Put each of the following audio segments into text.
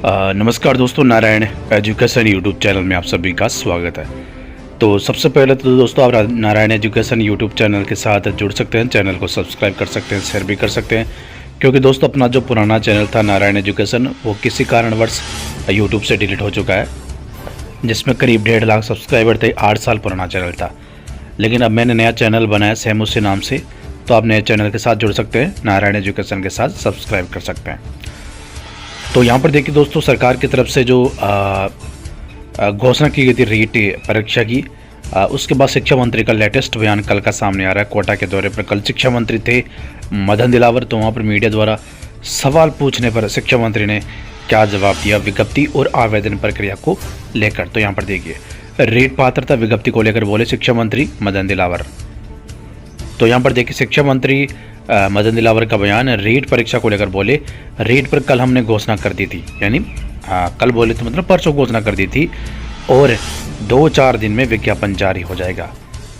नमस्कार दोस्तों, Narayan education YouTube channel में आप सभी का स्वागत है। तो सबसे पहले तो दोस्तों आप नारायण एजुकेशन यूट्यूब चैनल के साथ जुड़ सकते हैं, चैनल को सब्सक्राइब कर सकते हैं, शेयर भी कर सकते हैं। क्योंकि दोस्तों अपना जो पुराना चैनल था नारायण एजुकेशन, वो किसी कारणवश यूट्यूब से डिलीट हो चुका है, जिसमें करीब 1.5 लाख सब्सक्राइबर थे। 8 साल पुराना चैनल था, लेकिन अब मैंने नया चैनल बनाया सेम उसी नाम से। तो आप नए चैनल के साथ जुड़ सकते हैं, नारायण एजुकेशन के साथ सब्सक्राइब कर सकते हैं। तो यहाँ पर देखिए दोस्तों, सरकार की तरफ से जो घोषणा की गई थी रीट परीक्षा की, उसके बाद शिक्षा मंत्री का लेटेस्ट बयान कल का सामने आ रहा है। कोटा के दौरे पर कल शिक्षा मंत्री थे मदन दिलावर। तो वहाँ पर मीडिया द्वारा सवाल पूछने पर शिक्षा मंत्री ने क्या जवाब दिया विज्ञप्ति और आवेदन प्रक्रिया को लेकर। तो यहाँ पर देखिए, रीट पात्रता विज्ञप्ति को लेकर बोले शिक्षा मंत्री मदन दिलावर। तो यहाँ पर देखिए शिक्षा मंत्री मदन दिलावर का बयान, रीट परीक्षा को लेकर बोले, रीट पर कल हमने घोषणा कर दी थी, यानी कल बोले तो मतलब परसों घोषणा कर दी थी, और 2-4 दिन में विज्ञापन जारी हो जाएगा।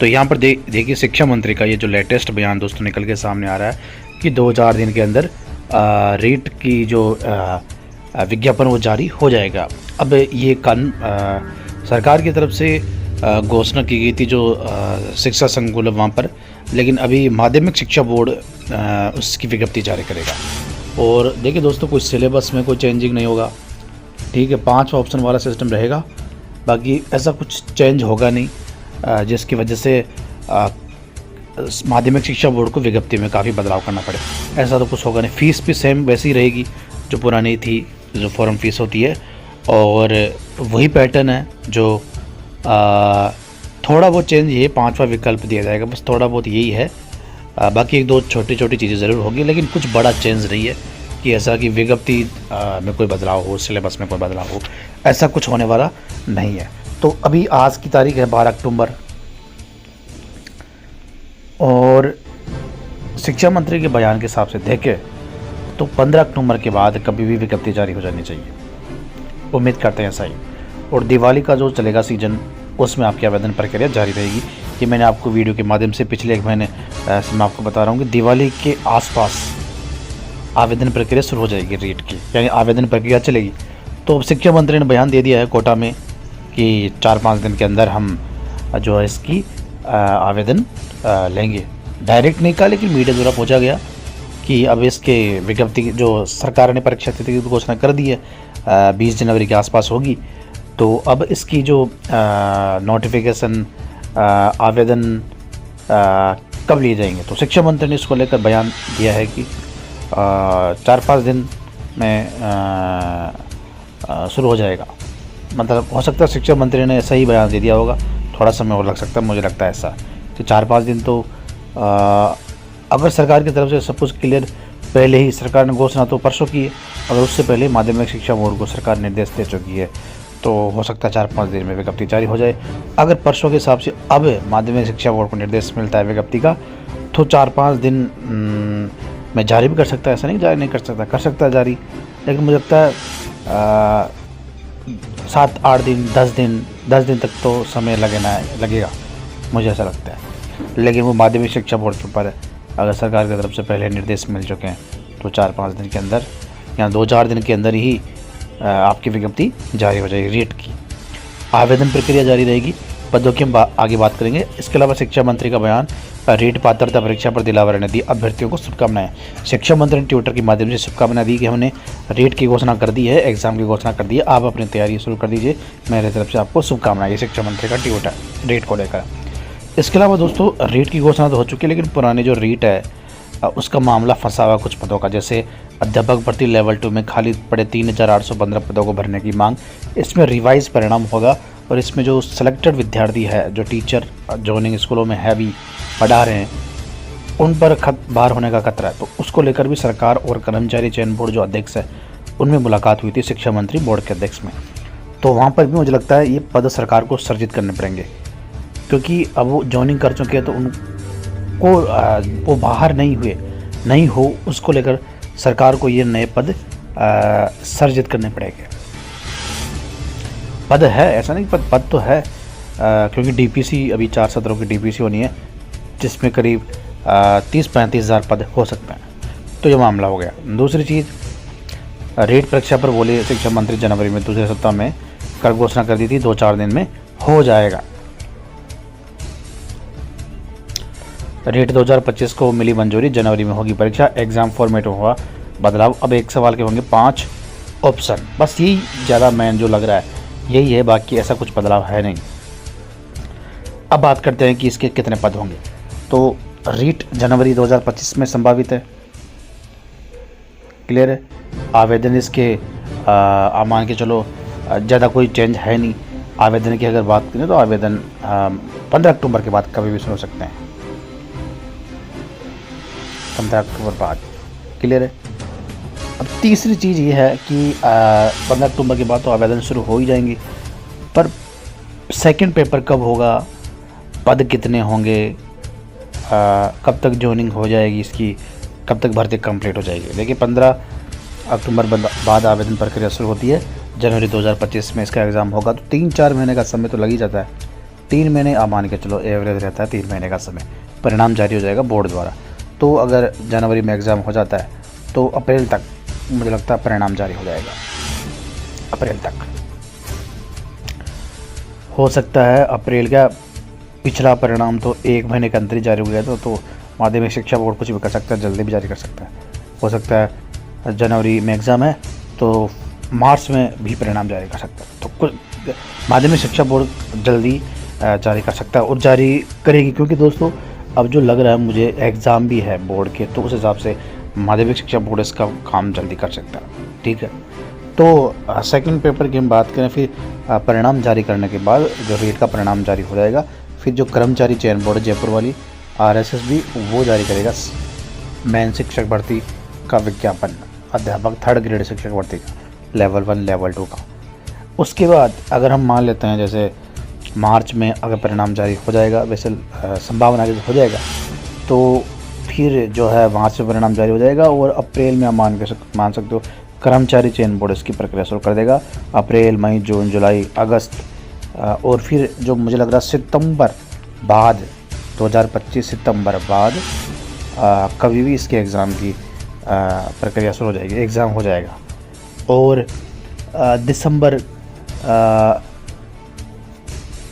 तो यहाँ पर देखिए शिक्षा मंत्री का ये जो लेटेस्ट बयान दोस्तों निकल के सामने आ रहा है कि 2-4 दिन के अंदर रीट की जो विज्ञापन वो जारी हो जाएगा। अब ये सरकार की तरफ से घोषणा की गई थी जो शिक्षा संकुल वहाँ पर, लेकिन अभी माध्यमिक शिक्षा बोर्ड उसकी विज्ञप्ति जारी करेगा। और देखिए दोस्तों, कोई सिलेबस में कोई चेंजिंग नहीं होगा, ठीक है, 5 ऑप्शन वाला सिस्टम रहेगा, बाकी ऐसा कुछ चेंज होगा नहीं जिसकी वजह से माध्यमिक शिक्षा बोर्ड को विज्ञप्ति में काफ़ी बदलाव करना पड़े। ऐसा तो कुछ होगा नहीं। फ़ीस भी सेम वैसी रहेगी जो पुरानी थी, जो फॉर्म फीस होती है, और वही पैटर्न है। जो थोड़ा बहुत चेंज ये 5वां विकल्प दिया जाएगा, बस थोड़ा बहुत यही है। बाकी 1-2 छोटी छोटी चीज़ें ज़रूर होगी, लेकिन कुछ बड़ा चेंज नहीं है कि ऐसा कि विज्ञप्ति में कोई बदलाव हो, सिलेबस में कोई बदलाव हो, ऐसा कुछ होने वाला नहीं है। तो अभी आज की तारीख है 12 अक्टूबर, और शिक्षा मंत्री के बयान के हिसाब से देखें तो 15 अक्टूबर के बाद कभी भी विज्ञप्ति जारी हो जानी चाहिए। उम्मीद करते हैं ऐसा ही। और दिवाली का जो चलेगा सीजन, उसमें आपकी आवेदन प्रक्रिया जारी रहेगी। ये मैंने आपको वीडियो के माध्यम से पिछले 1 महीने से मैं आपको बता रहा हूँ कि दिवाली के आसपास आवेदन प्रक्रिया शुरू हो जाएगी रीट की, यानी आवेदन प्रक्रिया चलेगी। तो शिक्षा मंत्री ने बयान दे दिया है कोटा में कि 4-5 दिन के अंदर हम जो है इसकी आवेदन लेंगे। डायरेक्ट नहीं कहा, लेकिन मीडिया द्वारा पहुँचा गया कि अब इसके विज्ञप्ति जो सरकार ने परीक्षा तिथि की घोषणा कर दी है 20 जनवरी के आसपास होगी। तो अब इसकी जो नोटिफिकेशन आवेदन कब लिए जाएंगे, तो शिक्षा मंत्री ने इसको लेकर बयान दिया है कि 4-5 दिन में शुरू हो जाएगा। मतलब हो सकता है शिक्षा मंत्री ने ऐसा ही बयान दे दिया होगा, थोड़ा समय और लग सकता है, मुझे लगता है ऐसा कि 4-5 दिन। तो अगर सरकार की तरफ से सब कुछ क्लियर, पहले ही सरकार ने घोषणा तो परसों की है, अगर उससे पहले माध्यमिक शिक्षा बोर्ड को सरकार निर्देश दे चुकी है, तो हो सकता है 4-5 दिन में विज्ञप्ति जारी हो जाए। अगर परसों के हिसाब से अब माध्यमिक शिक्षा बोर्ड को निर्देश मिलता है विज्ञप्ति का, तो 4-5 दिन में जारी भी कर सकता है, ऐसा नहीं जारी नहीं कर सकता है जारी। लेकिन मुझे लगता है 7-8 दिन 10 दिन तक तो समय लगेगा, मुझे ऐसा लगता है। लेकिन वो माध्यमिक शिक्षा बोर्ड के ऊपर है। अगर सरकार की तरफ से पहले निर्देश मिल चुके हैं तो 4-5 दिन के अंदर या 2-4 दिन के अंदर ही आपकी विज्ञप्ति जारी हो जाएगी। रीट की आवेदन प्रक्रिया जारी रहेगी। पदों की हम आगे बात करेंगे। इसके अलावा शिक्षा मंत्री का बयान, रीट पात्रता परीक्षा पर दिलावर ने दी अभ्यर्थियों को शुभकामनाएं। शिक्षा मंत्री ने ट्विटर के माध्यम से शुभकामनाएं दी कि हमने रीट की घोषणा कर दी है, एग्जाम की घोषणा कर दी है, आप अपनी तैयारी शुरू कर दीजिए, मेरे तरफ से आपको शुभकामनाएं। ये शिक्षा मंत्री का ट्विटर रीट को लेकर। इसके अलावा दोस्तों रीट की घोषणा तो हो चुकी है, लेकिन पुराने जो रीट है उसका मामला फंसा हुआ कुछ पदों का। जैसे अध्यापक भर्ती लेवल 2 में खाली पड़े 3815 पदों को भरने की मांग, इसमें रिवाइज परिणाम होगा। और इसमें जो सिलेक्टेड विद्यार्थी है, जो टीचर जॉइनिंग स्कूलों में है, भी पढ़ा रहे हैं, उन पर बाहर होने का खतरा है। तो उसको लेकर भी सरकार और कर्मचारी चयन बोर्ड जो अध्यक्ष है, उनमें मुलाकात हुई थी शिक्षा मंत्री बोर्ड के अध्यक्ष में। तो वहाँ पर भी मुझे लगता है ये पद सरकार को सर्जित करने पड़ेंगे, क्योंकि अब वो जॉइनिंग कर चुके हैं, तो उनको वो बाहर नहीं हो, उसको लेकर सरकार को ये नए पद सर्जित करने पड़ेंगे। पद है, ऐसा नहीं, पद तो है, क्योंकि डीपीसी अभी 4 सत्रों की डीपीसी होनी है, जिसमें करीब 30-35 हज़ार पद हो सकते हैं। तो ये मामला हो गया। दूसरी चीज़, रीट परीक्षा पर बोले शिक्षा मंत्री जनवरी में दूसरे सप्ताह में कर घोषणा कर दी थी, 2-4 दिन में हो जाएगा। रीट 2025 को मिली मंजूरी, जनवरी में होगी परीक्षा, एग्जाम फॉर्मेट में हुआ बदलाव, अब एक सवाल के होंगे 5 ऑप्शन। बस यही ज़्यादा मेन जो लग रहा है यही है, बाकी ऐसा कुछ बदलाव है नहीं। अब बात करते हैं कि इसके कितने पद होंगे। तो रीट जनवरी 2025 में संभावित है, क्लियर है। आवेदन इसके मान के चलो ज़्यादा कोई चेंज है नहीं। आवेदन की अगर बात करें तो आवेदन 15 अक्टूबर के बाद कभी भी सुन सकते हैं, 15 अक्टूबर बाद, क्लियर है। अब तीसरी चीज़ ये है कि 15 अक्टूबर के बाद तो आवेदन शुरू हो ही जाएंगे, पर सेकंड पेपर कब होगा, पद कितने होंगे, कब तक जॉइनिंग हो जाएगी इसकी, कब तक भर्ती कंप्लीट हो जाएगी। देखिए 15 अक्टूबर बाद आवेदन प्रक्रिया शुरू होती है, जनवरी 2025 में इसका एग्ज़ाम होगा, तो 3-4 महीने का समय तो लग ही जाता है। 3 महीने आप मान के चलो एवरेज रहता है 3 महीने का समय। परिणाम जारी हो जाएगा बोर्ड द्वारा, तो अगर जनवरी में एग्ज़ाम हो जाता है तो अप्रैल तक मुझे लगता है परिणाम जारी हो जाएगा, अप्रैल तक हो सकता है। अप्रैल का पिछला परिणाम तो 1 महीने के अंदर ही जारी हो गया था, तो माध्यमिक शिक्षा बोर्ड कुछ भी कर सकता है, जल्दी भी जारी कर सकता है। हो सकता है जनवरी में एग्ज़ाम है तो मार्च में भी परिणाम जारी कर सकता है, तो कुछ माध्यमिक शिक्षा बोर्ड जल्दी जारी कर सकता है और जारी करेगी, क्योंकि दोस्तों अब जो लग रहा है मुझे एग्ज़ाम भी है बोर्ड के, तो उस हिसाब से माध्यमिक शिक्षा बोर्ड इसका काम जल्दी कर सकता है, ठीक है। तो सेकंड पेपर की हम बात करें, फिर परिणाम जारी करने के बाद जो रीट का परिणाम जारी हो जाएगा, फिर जो कर्मचारी चयन बोर्ड जयपुर वाली RSSB वो जारी करेगा मेन शिक्षक भर्ती का विज्ञापन, अध्यापक 3rd ग्रेड शिक्षक भर्ती का, लेवल 1 लेवल 2 का। उसके बाद अगर हम मान लेते हैं जैसे मार्च में अगर परिणाम जारी हो जाएगा, वैसे संभावना हो जाएगा, तो फिर जो है मार्च में परिणाम जारी हो जाएगा और अप्रैल में आप मान सकते हो कर्मचारी चयन बोर्ड इसकी प्रक्रिया शुरू कर देगा। अप्रैल, मई, जून, जुलाई, अगस्त और फिर जो मुझे लग रहा है सितंबर बाद 2025 सितंबर बाद कभी भी इसके एग्ज़ाम की प्रक्रिया शुरू हो जाएगी, एग्ज़ाम हो जाएगा। और दिसंबर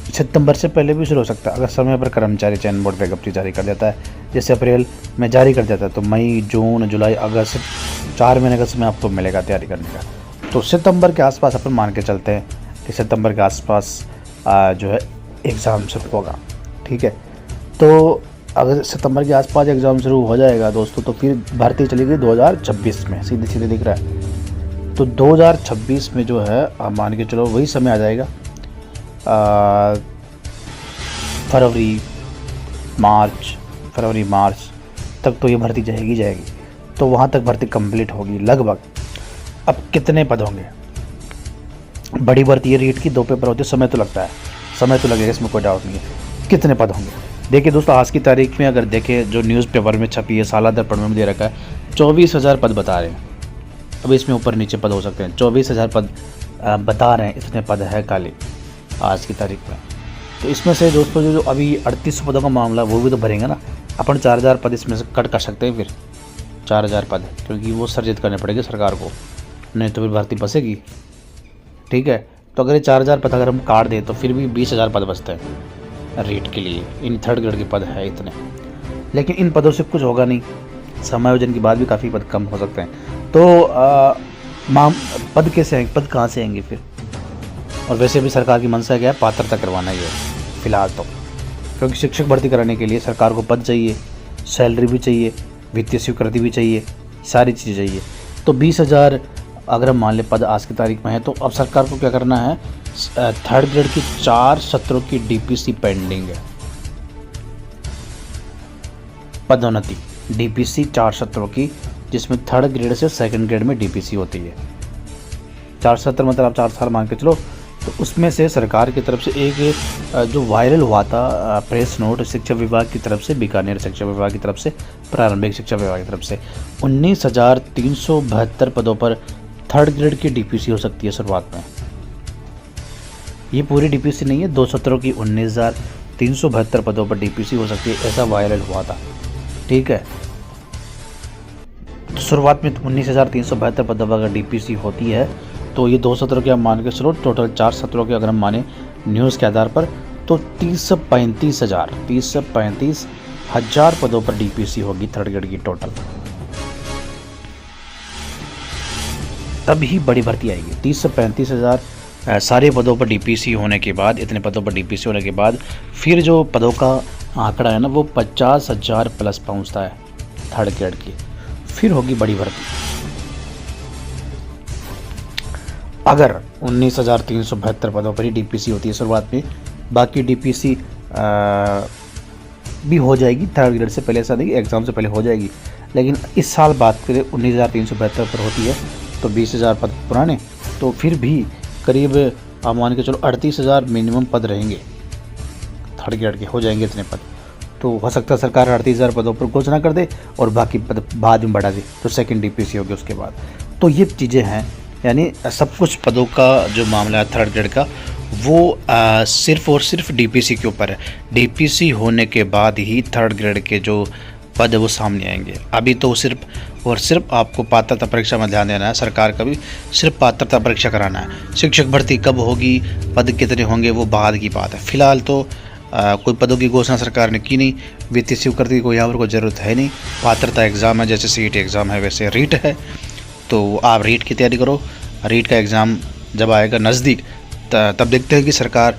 सितंबर से पहले भी शुरू हो सकता है अगर समय पर कर्मचारी चयन बोर्ड विज्ञप्ति जारी कर देता है। जैसे अप्रैल में जारी कर देता है तो मई, जून, जुलाई, अगस्त 4 महीने का समय आपको मिलेगा तैयारी करने का। तो सितंबर के आसपास अपन मान के चलते हैं कि सितंबर के आसपास जो है एग्ज़ाम शुरू होगा, ठीक है। तो अगर सितंबर के आसपास एग्ज़ाम शुरू हो जाएगा दोस्तों, तो फिर भर्ती चलेगी 2026 में, सीधे सीधे दिख रहा है। तो 2026 में जो है आप मान के चलो वही समय आ जाएगा फरवरी मार्च तक, तो ये भर्ती जाएगी। तो वहाँ तक भर्ती कंप्लीट होगी लगभग। अब कितने पद होंगे, बड़ी भर्ती है, रीट की 2 पेपर होते, समय तो लगता है, समय तो लगेगा, इसमें कोई डाउट नहीं है। कितने पद होंगे, देखिए दोस्तों आज की तारीख में अगर देखें जो न्यूज़पेपर में छपी है, साला दर्पण में दे रखा है 24,000 पद बता रहे हैं। अब इसमें ऊपर नीचे पद हो सकते हैं, 24,000 पद बता रहे हैं, इतने पद है खाली आज की तारीख में। तो इसमें से दोस्तों जो अभी 38 पदों का मामला वो भी तो भरेंगे ना, अपन 4,000 पद इसमें से कट कर सकते हैं, फिर 4,000 पद, क्योंकि वो सर्जित करने पड़ेंगे सरकार को, नहीं तो फिर भर्ती बसेगी, ठीक है। तो अगर ये 4,000 पद अगर हम काट दें तो फिर भी 20,000 पद बचते हैं रीट के लिए, इन 3rd ग्रेड के पद है इतने। लेकिन इन पदों से कुछ होगा नहीं, समायोजन के बाद भी काफ़ी पद कम हो सकते हैं। तो पद कैसे आएंगे, पद कहाँ से आएंगे फिर। और वैसे भी सरकार की मंशा क्या है, पात्रता करवाना ही है फिलहाल तो, क्योंकि शिक्षक भर्ती कराने के लिए सरकार को पद चाहिए, सैलरी भी चाहिए, वित्तीय स्वीकृति भी चाहिए, सारी चीज़ें चाहिए। तो 20,000 अगर हम मान लें पद आज की तारीख में है, तो अब सरकार को क्या करना है, 3rd ग्रेड की 4 सत्रों की DPC पेंडिंग है, पदोन्नति DPC 4 सत्रों की, जिसमें 3rd ग्रेड से 2nd ग्रेड में DPC होती है। 4 सत्र मतलब आप 4 साल मान के चलो। तो उसमें से सरकार की तरफ से एक जो वायरल हुआ था प्रेस नोट शिक्षा विभाग की तरफ से, बीकानेर शिक्षा विभाग की तरफ से, प्रारंभिक शिक्षा विभाग की तरफ से 19,372 पदों पर 3rd ग्रेड की DPC हो सकती है शुरुआत में। ये पूरी DPC नहीं है, 2 सत्रों की 19,372 पदों पर DPC हो सकती है, ऐसा वायरल हुआ था, ठीक है। शुरुआत में 19,372 पदों पर अगर डीपीसी होती है तो ये 2 सत्रों के हम मान के चलो, टोटल 4 सत्रों के अगर हम माने न्यूज़ के आधार पर, तो 30 से 35 हज़ार पदों पर डीपीसी होगी थर्ड ग्रेड की टोटल। तभी बड़ी भर्ती आएगी। 30 से 35 हज़ार सारे पदों पर डीपीसी होने के बाद, इतने पदों पर डीपीसी होने के बाद फिर जो पदों का आंकड़ा है ना वो 50,000 प्लस पहुंचता है थर्ड ग्रेड की, फिर होगी बड़ी भर्ती। अगर 19,372 पदों पर ही डीपीसी होती है शुरुआत में, बाकी डीपीसी भी हो जाएगी थर्ड ग्रेड से पहले, ऐसा नहीं एग्ज़ाम से पहले हो जाएगी, लेकिन इस साल बात करें 19,372 पर होती है तो 20,000 पद पुराने, तो फिर भी करीब आप मान के चलो 38,000 मिनिमम पद रहेंगे थर्ड ग्रेड के, हो जाएंगे इतने पद। तो हो सकता है सरकार 38,000 पदों पर घोषणा कर दे और बाकी पद बाद में बढ़ा दे, तो सेकंड डीपीसी होगी उसके बाद। तो ये चीज़ें हैं, यानी सब कुछ पदों का जो मामला है थर्ड ग्रेड का वो सिर्फ और सिर्फ डीपीसी के ऊपर है। डीपीसी होने के बाद ही थर्ड ग्रेड के जो पद है वो सामने आएंगे। अभी तो सिर्फ और सिर्फ आपको पात्रता परीक्षा में ध्यान देना है, सरकार का भी सिर्फ पात्रता परीक्षा कराना है। शिक्षक भर्ती कब होगी, पद कितने होंगे, वो बाद की बात है। फिलहाल तो कोई पदों की घोषणा सरकार ने की नहीं, वित्तीय स्वीकृति की कोई यहाँ पर कोई ज़रूरत है नहीं। पात्रता एग्ज़ाम है, जैसे सीईटी एग्ज़ाम है वैसे रीट है, तो आप रीट की तैयारी करो। रीट का एग्ज़ाम जब आएगा नज़दीक तब देखते हैं कि सरकार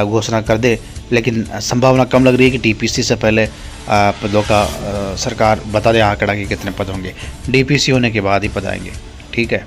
घोषणा कर दे, लेकिन संभावना कम लग रही है कि डीपीसी से पहले पदों का सरकार बता दे आंकड़ा कि कितने पद होंगे। डीपीसी होने के बाद ही पद आएंगे। ठीक है।